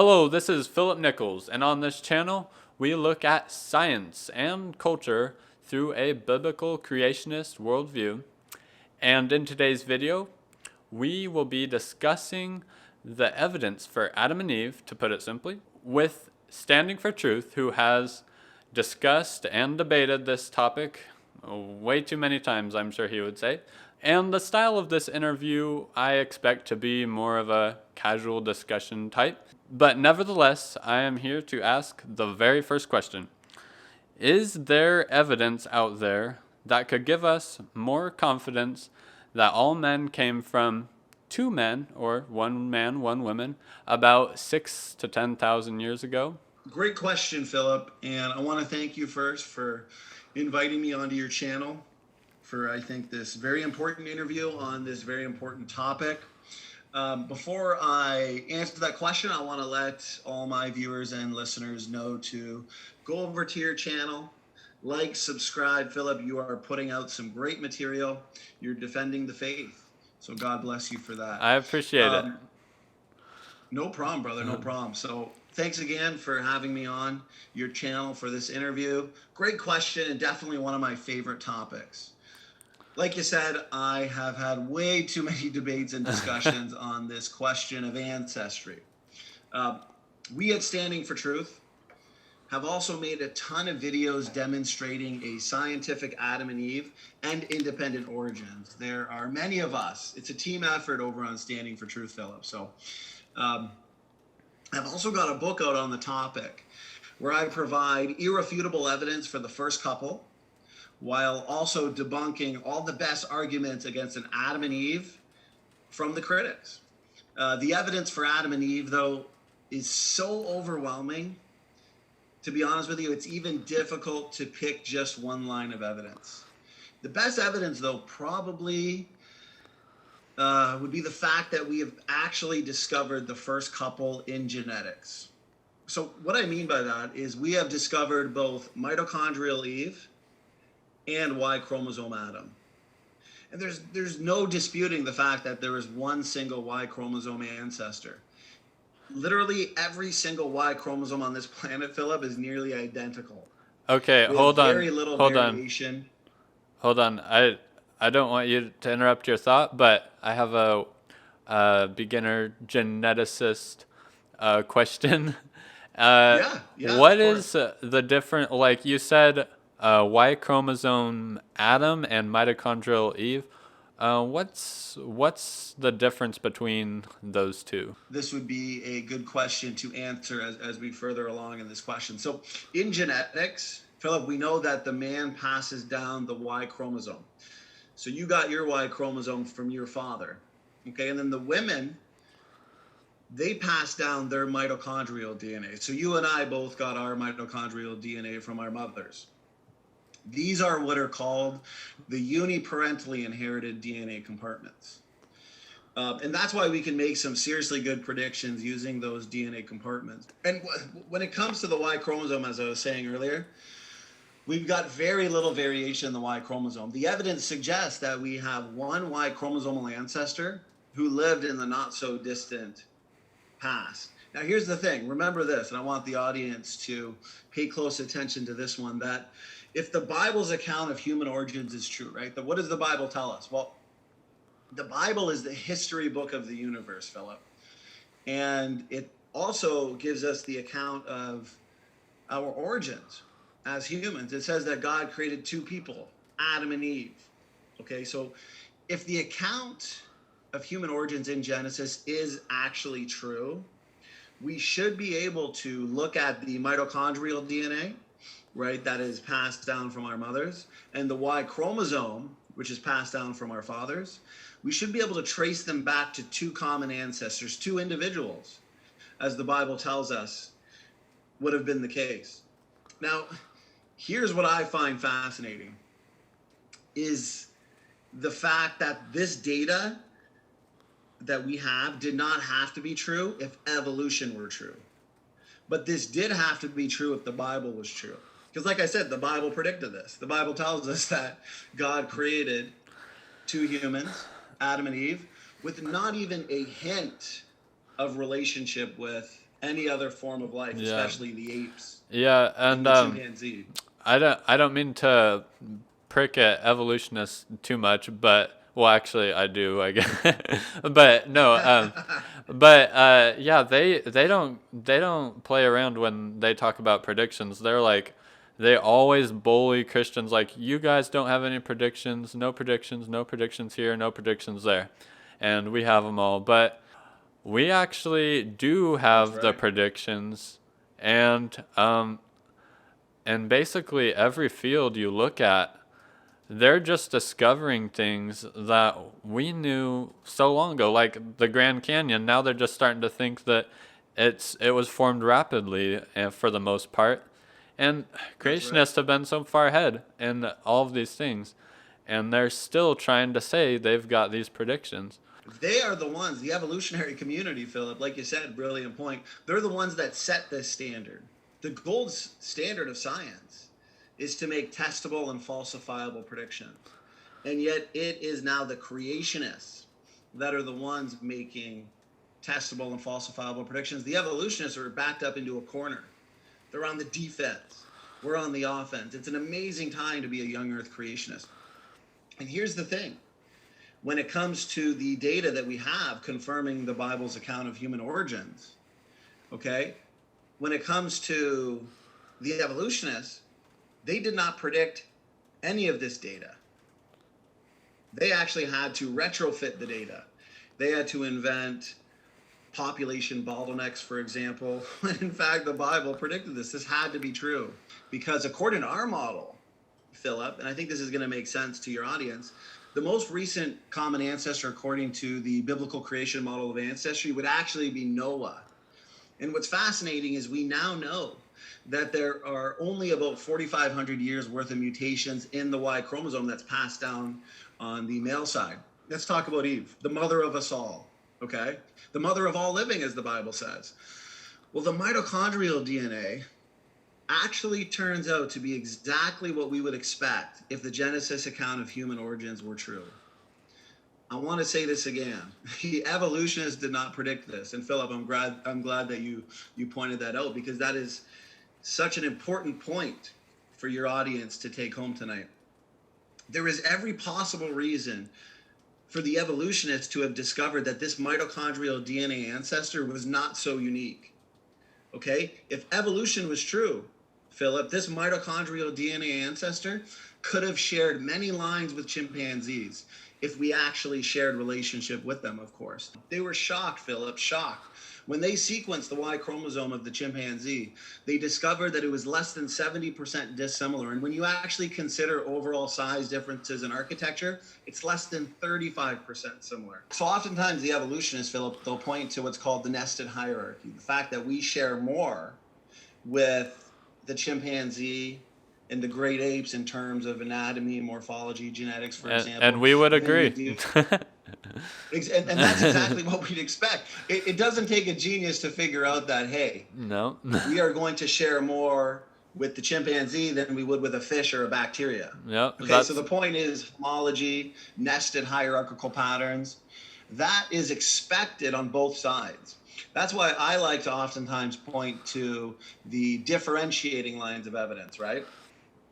Hello, this is Philip Nichols, and on this channel, we look at science and culture through a biblical creationist worldview. And in today's video, we will be discussing the evidence for Adam and Eve, to put it simply, with Standing for Truth, who has discussed and debated this topic way too many times, I'm sure he would say. And the style of this interview I expect to be more of a casual discussion type. But nevertheless, I am here to ask the very first question. Is there evidence out there that could give us more confidence that all men came from two men, or one man, one woman, about 6 to 10,000 years ago? Great question, Philip. And I want to thank you first for inviting me onto your channel for, I think, this very important interview on this very important topic. Before I answer that question, I want to let all my viewers and listeners know to go over to your channel, like, subscribe. Philip, you are putting out some great material. You're defending the faith. So God bless you for that. I appreciate it. No problem, brother. No problem. So thanks again for having me on your channel for this interview. Great question, and definitely one of my favorite topics. Like you said, I have had way too many debates and discussions on this question of ancestry. We at Standing for Truth have also made a ton of videos demonstrating a scientific Adam and Eve and independent origins. There are many of us. It's a team effort over on Standing for Truth, Philip. So I've also got a book out on the topic where I provide irrefutable evidence for the first couple, while also debunking all the best arguments against an Adam and Eve from the critics. The evidence for Adam and Eve, though, is so overwhelming. To be honest with you, it's even difficult to pick just one line of evidence. The best evidence, though, probably would be the fact that we have actually discovered the first couple in genetics. So what I mean by that is we have discovered both mitochondrial Eve and Y chromosome Adam. And there's no disputing the fact that there is one single Y chromosome ancestor. Literally every single Y chromosome on this planet, Philip, is nearly identical. Okay, hold on. Very little variation. Hold on. I don't want you to interrupt your thought, but I have a beginner geneticist question. What is the difference? Like you said, Y chromosome Adam and mitochondrial Eve. What's the difference between those two? This would be a good question to answer as we further along in this question. So in genetics, Philip, we know that the man passes down the Y chromosome. So you got your Y chromosome from your father, okay? And then the women, they pass down their mitochondrial DNA. So you and I both got our mitochondrial DNA from our mothers. These are what are called the uniparentally inherited DNA compartments. And that's why we can make some seriously good predictions using those DNA compartments. And when it comes to the Y chromosome, as I was saying earlier, we've got very little variation in the Y chromosome. The evidence suggests that we have one Y chromosomal ancestor who lived in the not so distant past. Now, here's the thing. Remember this, and I want the audience to pay close attention to this one, that if the Bible's account of human origins is true, right? What does the Bible tell us? Well, the Bible is the history book of the universe, Philip. And it also gives us the account of our origins as humans. It says that God created two people, Adam and Eve. Okay, so if the account of human origins in Genesis is actually true, we should be able to look at the mitochondrial DNA, right, that is passed down from our mothers, and the Y chromosome, which is passed down from our fathers. We should be able to trace them back to two common ancestors, two individuals, as the Bible tells us would have been the case. Now, here's what I find fascinating, is the fact that this data that we have did not have to be true if evolution were true. But this did have to be true if the Bible was true. Because like I said, the Bible predicted this. The Bible tells us that God created two humans, Adam and Eve, with not even a hint of relationship with any other form of life, Yeah. especially the apes Yeah, and and the chimpanzee. I don't mean to prick at evolutionists too much, but well, actually, I do, I guess. But no, but yeah, they don't play around when they talk about predictions. They're like, they always bully Christians like, you guys don't have any predictions, no predictions, no predictions here, no predictions there, and we have them all. But we actually do That's have the right. predictions, and basically every field you look at, they're just discovering things that we knew so long ago, like the Grand Canyon. Now they're just starting to think that it was formed rapidly, for the most part, and That's right. creationists have been so far ahead in all of these things, and they're still trying to say they've got these predictions. They are the ones, the evolutionary community, Philip, like you said, brilliant point. They're the ones that set this standard. The gold standard of science is to make testable and falsifiable predictions. And yet it is now the creationists that are the ones making testable and falsifiable predictions. The evolutionists are backed up into a corner. They're on the defense. We're on the offense. It's an amazing time to be a young earth creationist. And here's the thing. When it comes to the data that we have confirming the Bible's account of human origins, okay, when it comes to the evolutionists, they did not predict any of this data. They actually had to retrofit the data. They had to invent population bottlenecks, for example, when in fact the Bible predicted this. This had to be true because according to our model, Philip, and I think this is going to make sense to your audience, the most recent common ancestor according to the biblical creation model of ancestry would actually be Noah. And what's fascinating is we now know that there are only about 4,500 years worth of mutations in the Y chromosome that's passed down on the male side. Let's talk about Eve, the mother of us all, okay? The mother of all living, as the Bible says. Well, the mitochondrial DNA actually turns out to be exactly what we would expect if the Genesis account of human origins were true. I want to say this again. The evolutionists did not predict this. And Philip, I'm glad that you pointed that out because that is such an important point for your audience to take home tonight. There is every possible reason for the evolutionists to have discovered that this mitochondrial DNA ancestor was not so unique. Okay? If evolution was true, Philip, this mitochondrial DNA ancestor could have shared many lines with chimpanzees if we actually shared relationship with them, of course. They were shocked, Philip, shocked. When they sequenced the Y chromosome of the chimpanzee, they discovered that it was less than 70% dissimilar. And when you actually consider overall size differences in architecture, it's less than 35% similar. So oftentimes the evolutionists, Philip, they'll point to what's called the nested hierarchy, the fact that we share more with the chimpanzee and the great apes in terms of anatomy, morphology, genetics, for example. And we would than we agree. do. And that's exactly what we'd expect. It doesn't take a genius to figure out that, hey, No. we are going to share more with the chimpanzee than we would with a fish or a bacteria. Yep, Okay, so the point is homology, nested hierarchical patterns. That is expected on both sides. That's why I like to oftentimes point to the differentiating lines of evidence, right?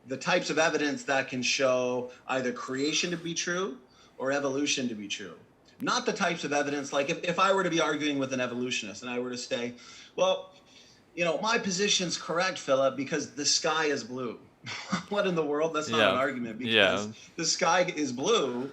The types of evidence that can show either creation to be true or evolution to be true. Not the types of evidence, like if I were to be arguing with an evolutionist and I were to say, well, my position's correct, Philip, because the sky is blue. What in the world? That's not an argument because the sky is blue.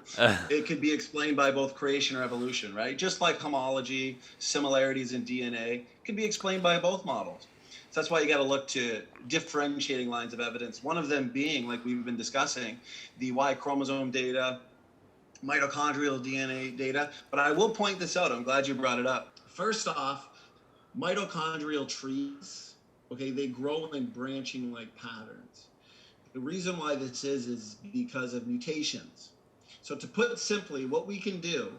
It could be explained by both creation or evolution, right? Just like homology, similarities in DNA can be explained by both models. So that's why you got to look to differentiating lines of evidence. One of them being, like we've been discussing, the Y chromosome data, mitochondrial DNA data. But I will point this out. I'm glad you brought it up. First off, mitochondrial trees, okay, they grow in branching like patterns. The reason why this is because of mutations. So to put it simply, what we can do,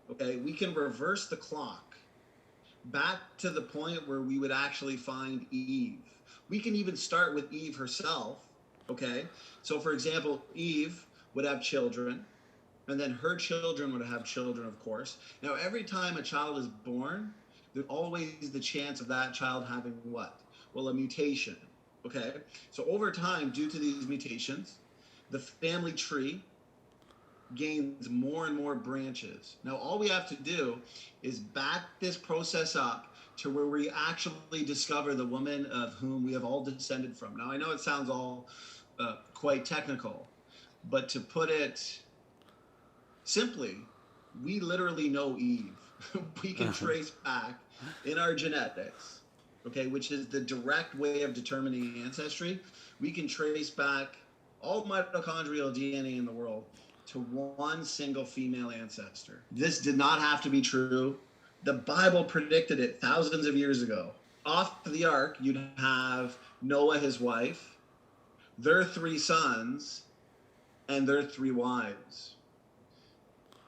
okay, we can reverse the clock back to the point where we would actually find Eve. We can even start with Eve herself, okay? So for example, Eve would have children, and then her children would have children, of course. Now, every time a child is born, there's always the chance of that child having what? Well, a mutation. Okay. So over time, due to these mutations, the family tree gains more and more branches. Now, all we have to do is back this process up to where we actually discover the woman of whom we have all descended from. Now, I know it sounds all quite technical, but to put it simply, we literally know Eve. We can trace back in our genetics, okay, which is the direct way of determining ancestry. We can trace back all mitochondrial DNA in the world to one single female ancestor. This did not have to be true. The Bible predicted it thousands of years ago. Off the ark, you'd have Noah, his wife, their 3 sons, and their 3 wives.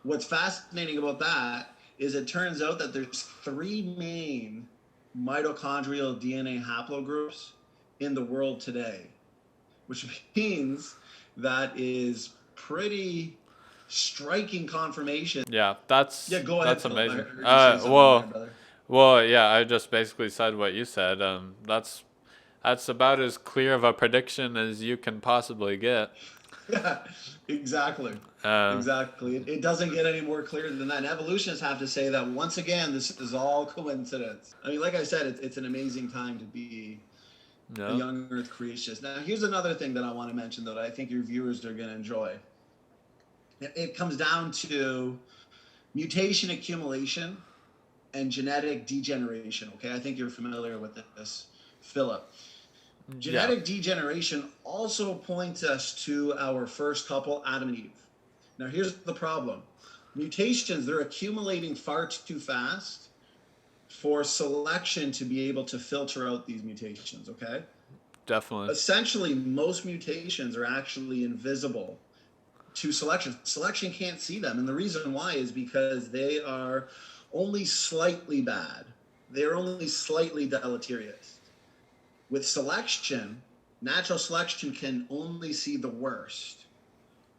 What's fascinating about that is it turns out that there's 3 main mitochondrial DNA haplogroups in the world today, which means that is pretty striking confirmation. Yeah, that's Go ahead. that's amazing. You say something there, brother. Well, yeah, I just basically said what you said. That's about as clear of a prediction as you can possibly get. Yeah, exactly. Exactly. It doesn't get any more clear than that. And evolutionists have to say that once again, this is all coincidence. I mean, like I said, it's an amazing time to be a young Earth creationist. Now, here's another thing that I want to mention, though, that I think your viewers are going to enjoy. It comes down to mutation accumulation and genetic degeneration. Okay, I think you're familiar with this, Philip. Genetic degeneration also points us to our first couple, Adam and Eve. Now, here's the problem. Mutations, they're accumulating far too fast for selection to be able to filter out these mutations, okay? Definitely. Essentially, most mutations are actually invisible to selection. Selection can't see them, and the reason why is because they are only slightly bad. They're only slightly deleterious. With selection, natural selection can only see the worst,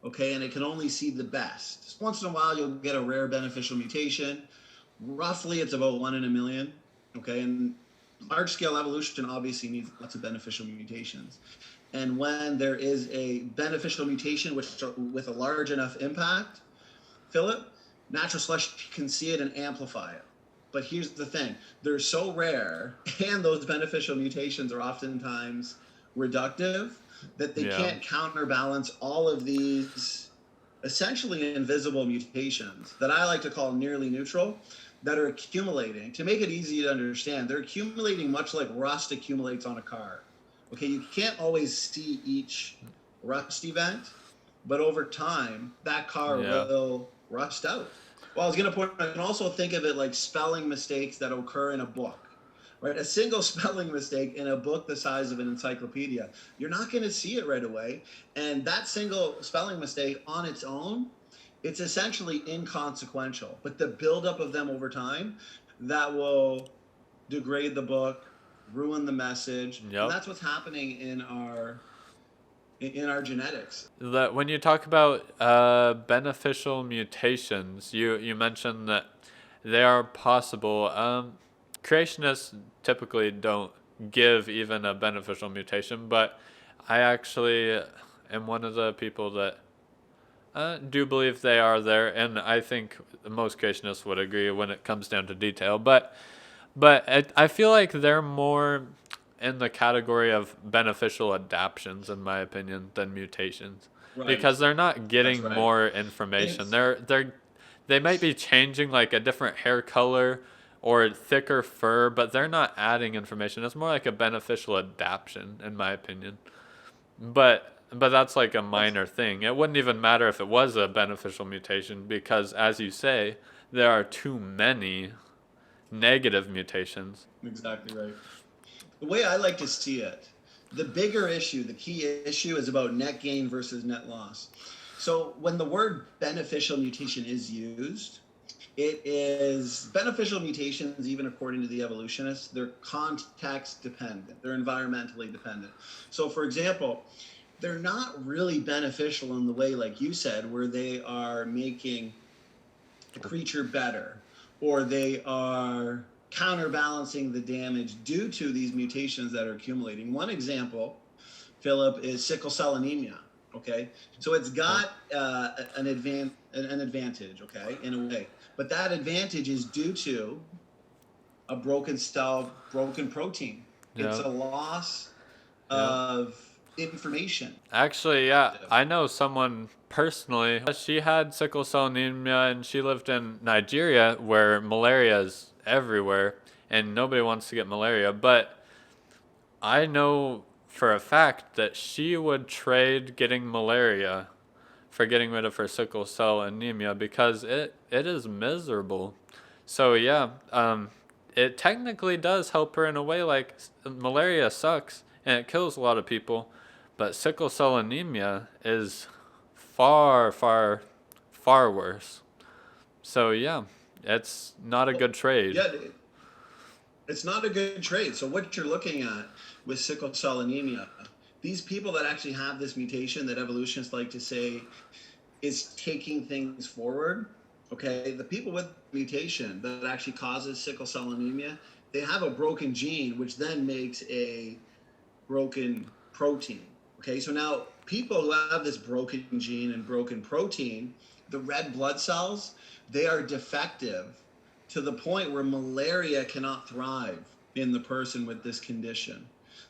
okay? And it can only see the best. Just once in a while, you'll get a rare beneficial mutation. Roughly, it's about 1 in a million, okay? And large-scale evolution obviously needs lots of beneficial mutations. And when there is a beneficial mutation with a large enough impact, Philip, natural selection can see it and amplify it. But here's the thing, they're so rare, and those beneficial mutations are oftentimes reductive, that they can't counterbalance all of these essentially invisible mutations that I like to call nearly neutral, that are accumulating. To make it easy to understand, they're accumulating much like rust accumulates on a car. Okay, you can't always see each rust event, but over time, that car will rust out. Well, I was going to point, I can also think of it like spelling mistakes that occur in a book, right? A single spelling mistake in a book the size of an encyclopedia, you're not going to see it right away. And that single spelling mistake on its own, it's essentially inconsequential. But the buildup of them over time, that will degrade the book, ruin the message. And that's what's happening in our genetics. That when you talk about beneficial mutations, you mentioned that they are possible. Creationists typically don't give even a beneficial mutation, but I actually am one of the people that do believe they are there, and I think most creationists would agree when it comes down to detail. But I feel like they're more in the category of beneficial adaptions, in my opinion, than mutations, because they're not getting more information. They might be changing like a different hair color or thicker fur, but they're not adding information. It's more like a beneficial adaptation, in my opinion. But that's like a minor thing. It wouldn't even matter if it was a beneficial mutation, because, as you say, there are too many negative mutations. Exactly right. The way I like to see it, the bigger issue, the key issue, is about net gain versus net loss. So when the word beneficial mutation is used, it is beneficial mutations, even according to the evolutionists, they're context dependent, they're environmentally dependent. So for example, they're not really beneficial in the way, like you said, where they are making a creature better, or they are counterbalancing the damage due to these mutations that are accumulating. One example, Philip, is sickle cell anemia. Okay, so it's got an advantage, okay, in a way, but that advantage is due to a broken cell, broken protein. It's Yeah. a loss Yeah. of information. Actually, yeah, I know someone personally. She had sickle cell anemia and she lived in Nigeria where malaria is everywhere and nobody wants to get malaria. But I know for a fact that she would trade getting malaria for getting rid of her sickle cell anemia because it is miserable. So yeah, it technically does help her in a way. Like malaria sucks and it kills a lot of people, but sickle cell anemia is far, far, far worse. So yeah, it's not a good trade. Yeah, it's not a good trade. So what you're looking at with sickle cell anemia, these people that actually have this mutation that evolutionists like to say is taking things forward. Okay, the people with mutation that actually causes sickle cell anemia, they have a broken gene, which then makes a broken protein. Okay, so now people who have this broken gene and broken protein, the red blood cells, they are defective to the point where malaria cannot thrive in the person with this condition.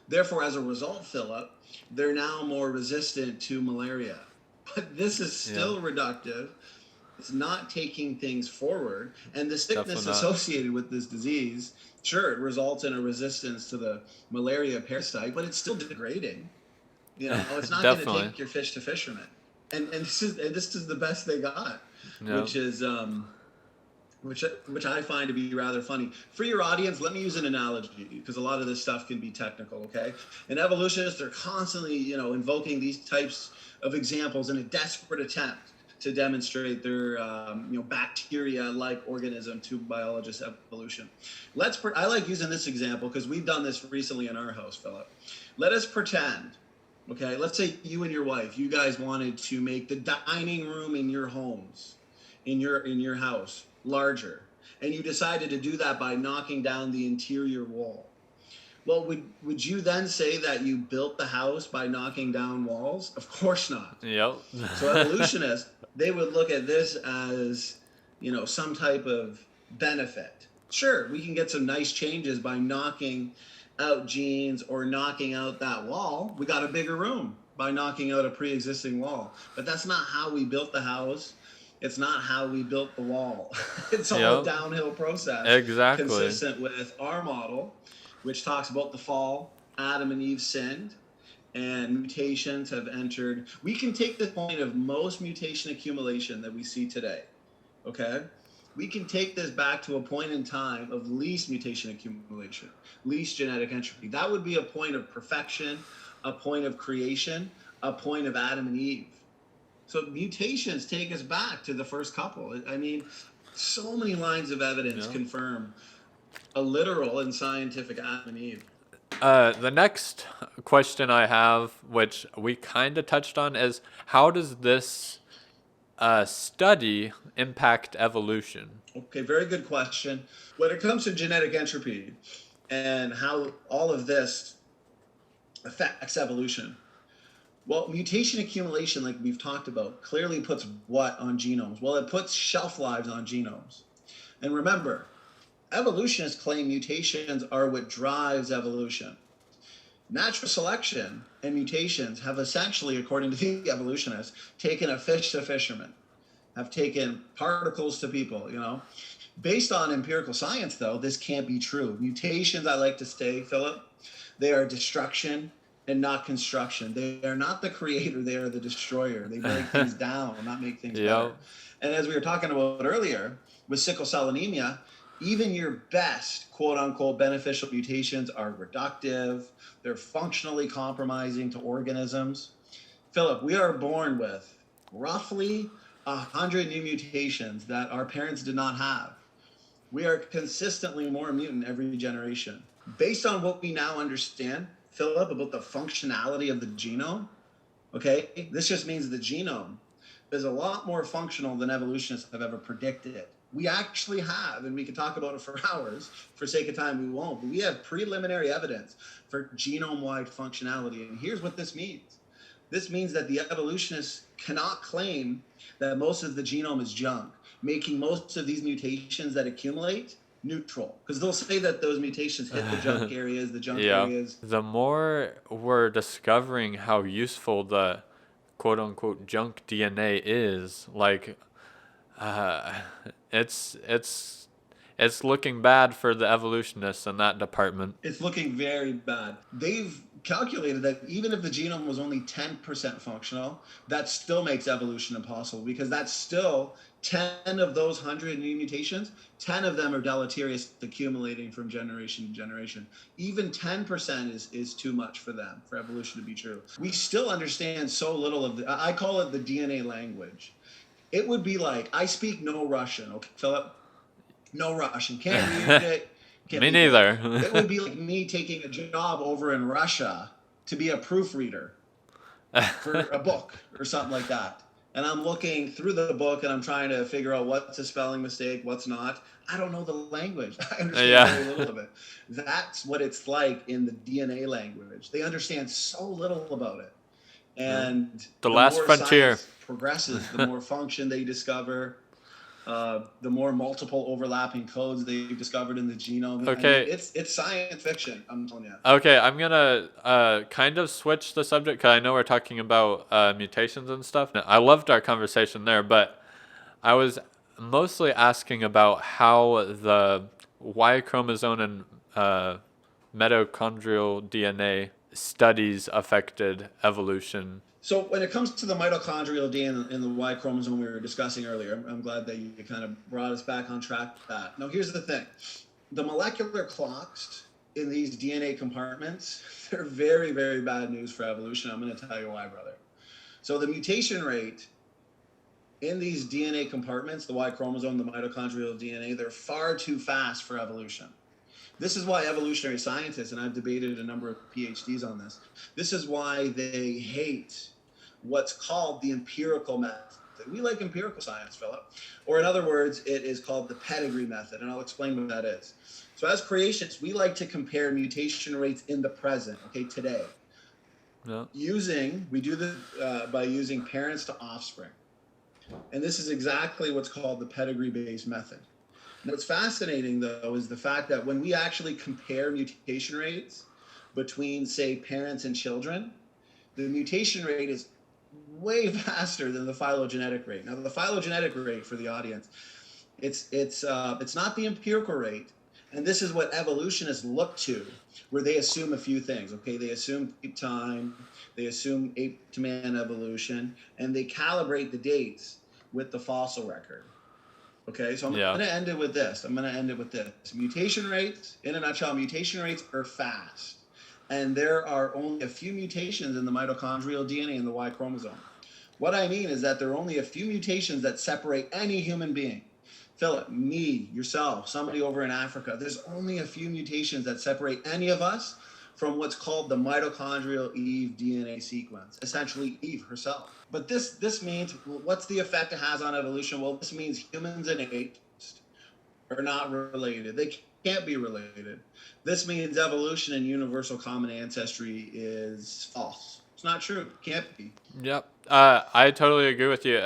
Therefore, as a result, Philip, they're now more resistant to malaria. But this is still reductive. It's not taking things forward. And the sickness associated with this disease, sure, it results in a resistance to the malaria parasite, but it's still degrading. You know, it's not going to take your fish to fisherman. And this is the best they got, which is which I find to be rather funny. For your audience, let me use an analogy because a lot of this stuff can be technical, okay? And evolutionists are constantly, you know, invoking these types of examples in a desperate attempt to demonstrate their, you know, bacteria-like organism to biologist evolution. I like using this example because we've done this recently in our house, Philip. Let us pretend, okay, let's say you and your wife, you guys wanted to make the dining room in your homes, in your house, larger, and you decided to do that by knocking down the interior wall. Well, would you then say that you built the house by knocking down walls? Of course not. Yep. So evolutionists, they would look at this as, you know, some type of benefit. Sure, we can get some nice changes by knocking out genes or knocking out that wall. We got a bigger room by knocking out a pre-existing wall. But that's not how we built the house. It's not how we built the wall. It's all a downhill process. Exactly. Consistent with our model, which talks about the fall. Adam and Eve sinned, and mutations have entered. We can take the point of most mutation accumulation that we see today, okay? We can take this back to a point in time of least mutation accumulation, least genetic entropy. That would be a point of perfection, a point of creation, a point of Adam and Eve. So mutations take us back to the first couple. I mean, so many lines of evidence confirm a literal and scientific Adam and Eve. The next question I have, which we kind of touched on, is how does this study impact evolution? Okay, very good question. When it comes to genetic entropy and how all of this affects evolution, well, mutation accumulation, like we've talked about, clearly puts what on genomes? Well, it puts shelf lives on genomes. And remember, evolutionists claim mutations are what drives evolution. Natural selection and mutations have essentially, according to the evolutionists, taken a fish to fisherman, have taken particles to people, you know. Based on empirical science, though, this can't be true. Mutations, I like to say, Philip, they are destruction and not construction. They are not the creator, they are the destroyer. They break things down, not make things better. And as we were talking about earlier, with sickle cell anemia, even your best quote unquote beneficial mutations are reductive. They're functionally compromising to organisms. Philip, we are born with roughly 100 new mutations that our parents did not have. We are consistently more mutant every generation. Based on what we now understand, Philip, about the functionality of the genome, okay, this just means the genome is a lot more functional than evolutionists have ever predicted. we actually have, and we can talk about it for hours, for sake of time we won't, but we have preliminary evidence for genome-wide functionality. And here's what this means. This means that the evolutionists cannot claim that most of the genome is junk, making most of these mutations that accumulate neutral, because they'll say that those mutations hit the junk areas, Yeah. The more we're discovering how useful the quote unquote junk DNA is, like, uh, it's looking bad for the evolutionists in that department. It's looking very bad. They've calculated that even if the genome was only 10% functional, that still makes evolution impossible, because that's still 10 of those 100 new mutations, 10 of them are deleterious, accumulating from generation to generation. Even 10% is too much for them, for evolution to be true. We still understand so little of I call it the DNA language. It would be like, I speak no Russian, okay, Philip? No Russian. Can't read it. Me neither. It would be like me taking a job over in Russia to be a proofreader for a book or something like that. And I'm looking through the book and I'm trying to figure out what's a spelling mistake, what's not. I don't know the language. I understand very little of it. That's what it's like in the DNA language. They understand so little about it. And the last more frontier science progresses, the more function they discover, the more multiple overlapping codes they've discovered in the genome. Okay. I mean, it's science fiction, I'm telling you. Okay, I'm gonna kind of switch the subject, because I know we're talking about mutations and stuff. I loved our conversation there, but I was mostly asking about how the Y chromosome and mitochondrial DNA studies affected evolution. So when it comes to the mitochondrial DNA and the Y chromosome we were discussing earlier, I'm glad that you kind of brought us back on track with that. Now, here's the thing. The molecular clocks in these DNA compartments, they're very, very bad news for evolution. I'm going to tell you why, brother. So the mutation rate in these DNA compartments, the Y chromosome, the mitochondrial DNA, they're far too fast for evolution. This is why evolutionary scientists, and I've debated a number of PhDs on this is why they hate what's called the empirical method. We like empirical science, Philip. Or in other words, it is called the pedigree method, and I'll explain what that is. So as creationists, we like to compare mutation rates in the present, okay, today. Yeah. We do this by using parents to offspring. And this is exactly what's called the pedigree-based method. What's fascinating, though, is the fact that when we actually compare mutation rates between, say, parents and children, the mutation rate is way faster than the phylogenetic rate. Now, the phylogenetic rate, for the audience, it's not the empirical rate, and this is what evolutionists look to, where they assume a few things. Okay, they assume time, they assume ape to man evolution, and they calibrate the dates with the fossil record. Okay, so I'm going to end it with this. Mutation rates, in a nutshell, mutation rates are fast. And there are only a few mutations in the mitochondrial DNA in the Y chromosome. What I mean is that there are only a few mutations that separate any human being. Philip, me, yourself, somebody over in Africa, there's only a few mutations that separate any of us from what's called the mitochondrial Eve DNA sequence, essentially Eve herself. But this means, what's the effect it has on evolution? Well, this means humans and apes are not related. They can't be related. This means evolution and universal common ancestry is false. It's not true. It can't be. Yep. I totally agree with you.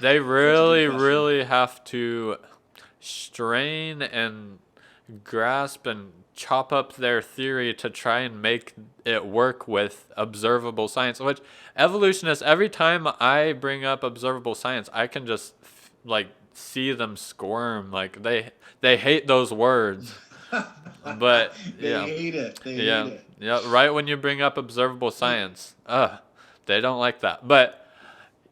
They really have to strain and grasp and chop up their theory to try and make it work with observable science, which evolutionists, every time I bring up observable science, I can just like see them squirm. Like they hate those words. But they hate it. They hate it. Yeah, right when you bring up observable science, they don't like that. But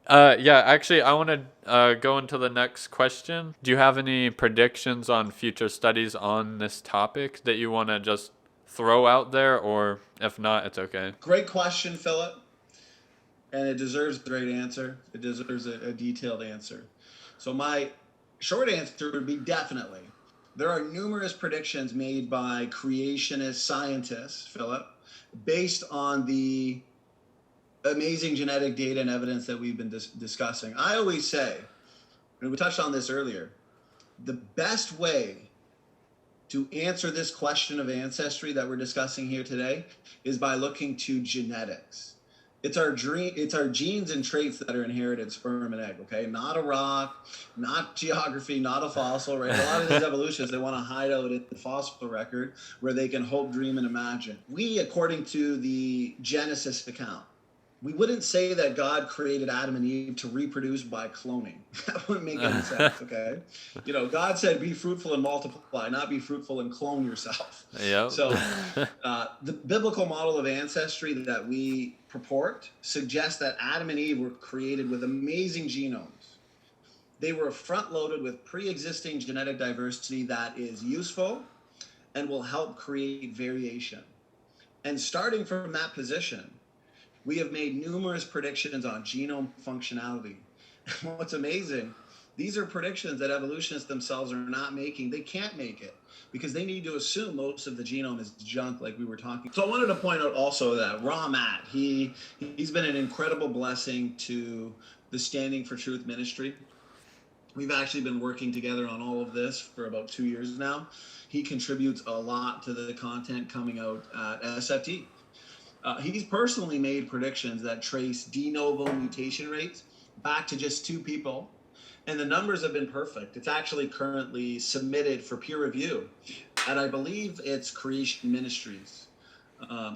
actually, I want to go into the next question. Do you have any predictions on future studies on this topic that you want to just throw out there, or if not, it's okay? Great question, Philip. And it deserves a great answer. It deserves a detailed answer. So my short answer would be definitely. There are numerous predictions made by creationist scientists, Philip, based on the amazing genetic data and evidence that we've been discussing. I always say, and we touched on this earlier, The best way to answer this question of ancestry that we're discussing here today is by looking to genetics. It's our genes and traits that are inherited, sperm and egg, okay? Not a rock, not geography, not a fossil, right? A lot of these evolutionists, they want to hide out in the fossil record where they can hope, dream, and imagine. We, according to the Genesis account, we wouldn't say that God created Adam and Eve to reproduce by cloning. That wouldn't make any sense, okay? You know, God said, be fruitful and multiply, not be fruitful and clone yourself. Yep. So the biblical model of ancestry that we purport suggests that Adam and Eve were created with amazing genomes. They were front-loaded with pre-existing genetic diversity that is useful and will help create variation. And starting from that position, we have made numerous predictions on genome functionality. What's amazing, these are predictions that evolutionists themselves are not making. They can't make it because they need to assume most of the genome is junk, like we were talking. So I wanted to point out also that Matt, he's been an incredible blessing to the Standing for Truth ministry. We've actually been working together on all of this for about 2 years now. He contributes a lot to the content coming out at SFT. He's personally made predictions that trace de novo mutation rates back to just 2 people, and the numbers have been perfect. It's actually currently submitted for peer review, and I believe it's Creation Ministries.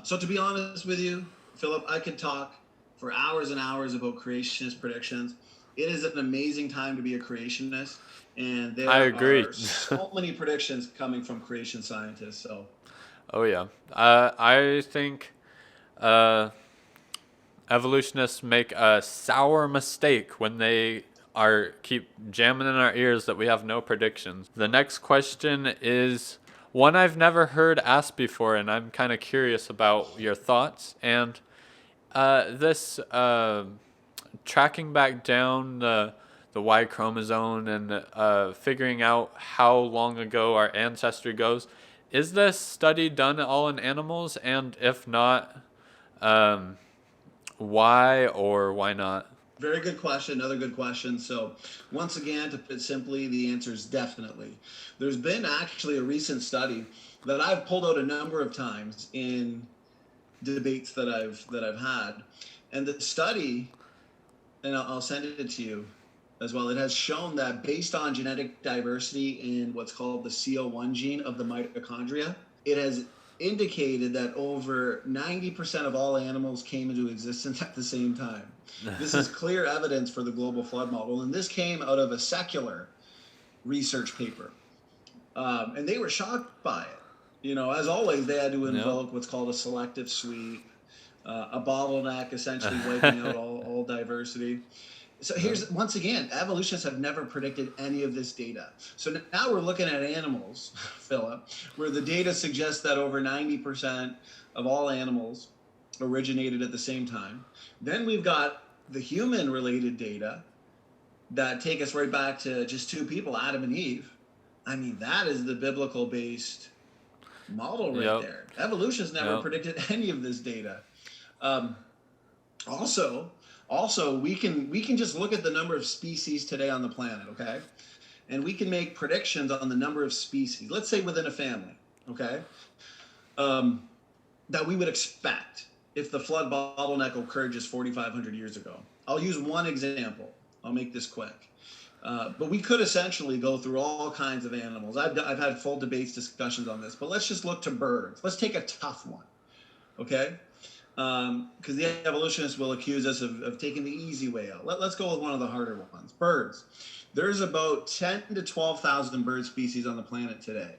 So to be honest with you, Philip, I could talk for hours and hours about creationist predictions. It is an amazing time to be a creationist, and there are so many predictions coming from creation scientists. So, oh yeah, I think evolutionists make a sour mistake when they keep jamming in our ears that we have no predictions. The next question is one I've never heard asked before, and I'm kind of curious about your thoughts. And this tracking back down the Y chromosome and figuring out how long ago our ancestry goes. Is this study done at all in animals? And if not, why or why not? Very good question. Another good question. So once again, to put it simply, the answer is definitely. There's been actually a recent study that I've pulled out a number of times in debates that I've had, and the study, and I'll send it to you as well. It has shown that based on genetic diversity in what's called the CO1 gene of the mitochondria, it has indicated that over 90% of all animals came into existence at the same time. This is clear evidence for the global flood model, and this came out of a secular research paper. And they were shocked by it. You know, as always, they had to invoke what's called a selective sweep, a bottleneck, essentially wiping out all diversity. So here's, once again, evolutionists have never predicted any of this data. So now we're looking at animals, Philip, where the data suggests that over 90% of all animals originated at the same time. Then we've got the human-related data that take us right back to just 2 people, Adam and Eve. I mean, that is the biblical-based model right there. Evolution's never predicted any of this data. Also, we can just look at the number of species today on the planet, okay? And we can make predictions on the number of species, let's say within a family, okay? That we would expect if the flood bottleneck occurred just 4,500 years ago. I'll use one example. I'll make this quick. But we could essentially go through all kinds of animals. I've had full debates, discussions on this, but let's just look to birds. Let's take a tough one, okay? Because the evolutionists will accuse us of taking the easy way out. Let's go with one of the harder ones. Birds. There's about 10 to 12,000 bird species on the planet today.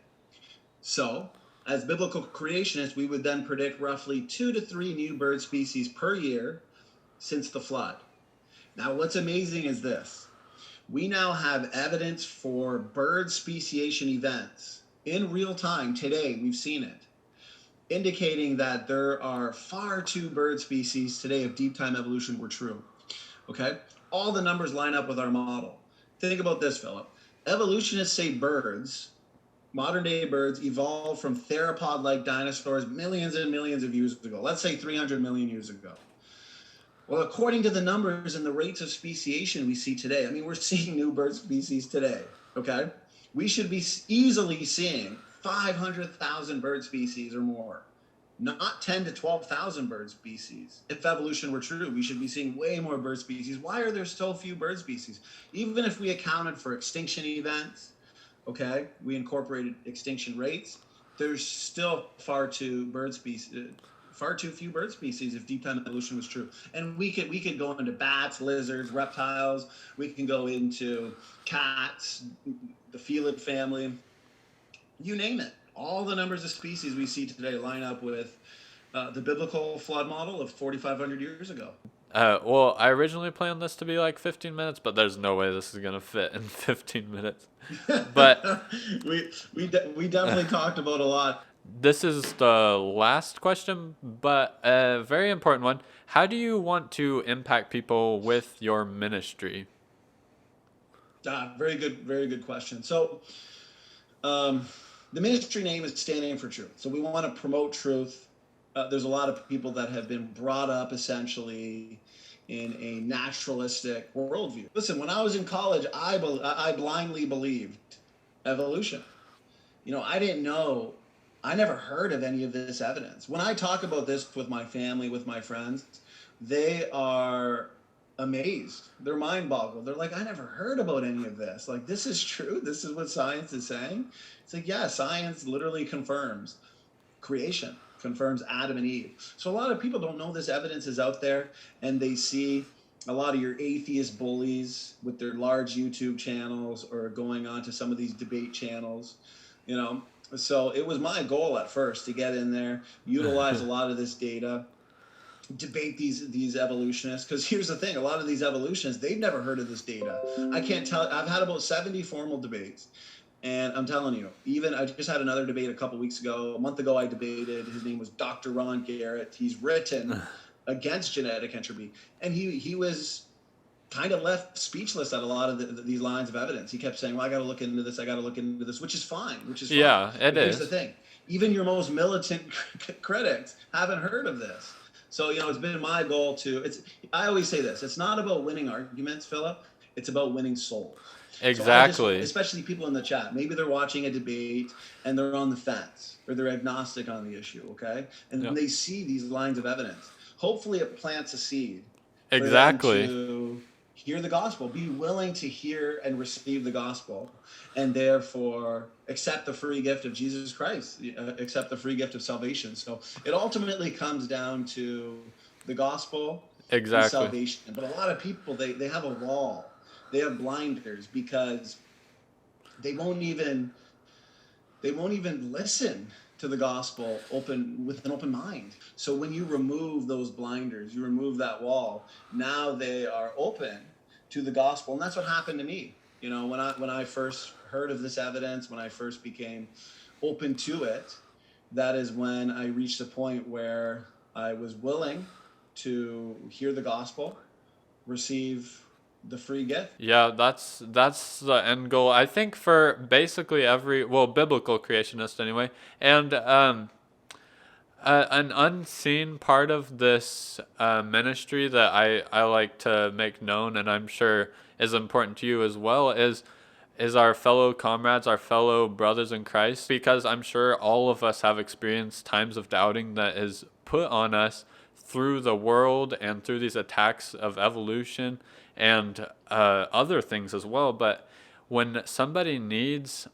So, as biblical creationists, we would then predict roughly 2 to 3 new bird species per year since the flood. Now, what's amazing is this. We now have evidence for bird speciation events in real time today. We've seen it, indicating that there are far too bird species today if deep time evolution were true. Okay? All the numbers line up with our model. Think about this, Philip. Evolutionists say birds, modern day birds, evolved from theropod-like dinosaurs millions and millions of years ago. Let's say 300 million years ago. Well, according to the numbers and the rates of speciation we see today, I mean, we're seeing new bird species today, okay? we should be easily seeing 500,000 bird species or more, not 10 to 12,000 bird species. If evolution were true, we should be seeing way more bird species. Why are there so few bird species? Even if we accounted for extinction events, okay, we incorporated extinction rates, there's still far too few bird species if deep time evolution was true. And we could go into bats, lizards, reptiles. We can go into cats, the felid family, you name it. All the numbers of species we see today line up with the biblical flood model of 4,500 years ago. Well, I originally planned this to be like 15 minutes, but there's no way this is gonna fit in 15 minutes. But we definitely talked about a lot. this is the last question, but a very important one. How do you want to impact people with your ministry? Very good question. So, the ministry name is Standing for Truth. So we want to promote truth. There's a lot of people that have been brought up essentially in a naturalistic worldview. Listen, when I was in college, I blindly believed evolution. I didn't know, I never heard of any of this evidence. When I talk about this with my family, with my friends, they are amazed. They're mind boggled. They're like, I never heard about any of this. Like, this is true. This is what science is saying. It's like, yeah, science literally confirms creation, confirms Adam and Eve. So a lot of people don't know this evidence is out there, and they see a lot of your atheist bullies with their large YouTube channels or going on to some of these debate channels, So it was my goal at first to get in there, utilize a lot of this data, debate these evolutionists, because here's the thing, a lot of these evolutionists, they've never heard of this data. I can't tell. I've had about 70 formal debates, and I'm telling you, even I just had another debate a couple weeks ago. A month ago I debated. His name was Dr. Ron Garrett. He's written against genetic entropy, and he was kind of left speechless at a lot of these lines of evidence. He kept saying, well, I got to look into this, which is fine. Yeah, it is. Here's the thing, even your most militant critics haven't heard of this. So, it's been my goal I always say this, it's not about winning arguments, Philip, it's about winning souls. Exactly. So especially people in the chat, maybe they're watching a debate and they're on the fence or they're agnostic on the issue, okay? And then they see these lines of evidence. Hopefully it plants a seed. Exactly. For them to hear the gospel, be willing to hear and receive the gospel, and therefore accept the free gift of Jesus Christ, accept the free gift of salvation. So it ultimately comes down to the gospel and salvation. But a lot of people, they have a wall. They have blinders because they won't even listen to the gospel with an open mind. So when you remove those blinders, you remove that wall, now they are open to the gospel. And that's what happened to me. When I first heard of this evidence, when I first became open to it, that is when I reached a point where I was willing to hear the gospel, receive the free gift. Yeah, that's the end goal, I think, for basically every, biblical creationist anyway. And an unseen part of this ministry that I like to make known, and I'm sure is important to you as well, is our fellow comrades, our fellow brothers in Christ, because I'm sure all of us have experienced times of doubting that is put on us through the world and through these attacks of evolution and other things as well. But when somebody needs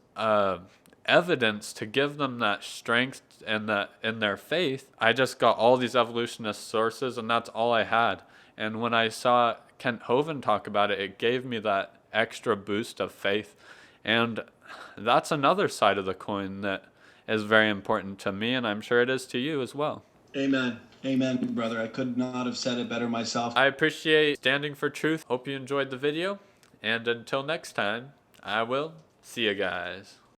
evidence to give them that strength and that in their faith, I just got all these evolutionist sources, and that's all I had. And when I saw Kent Hovind talk about it, it gave me that extra boost of faith. And that's another side of the coin that is very important to me, and I'm sure it is to you as well. Amen. Amen, brother. I could not have said it better myself. I appreciate Standing for Truth. Hope you enjoyed the video. And until next time, I will see you guys.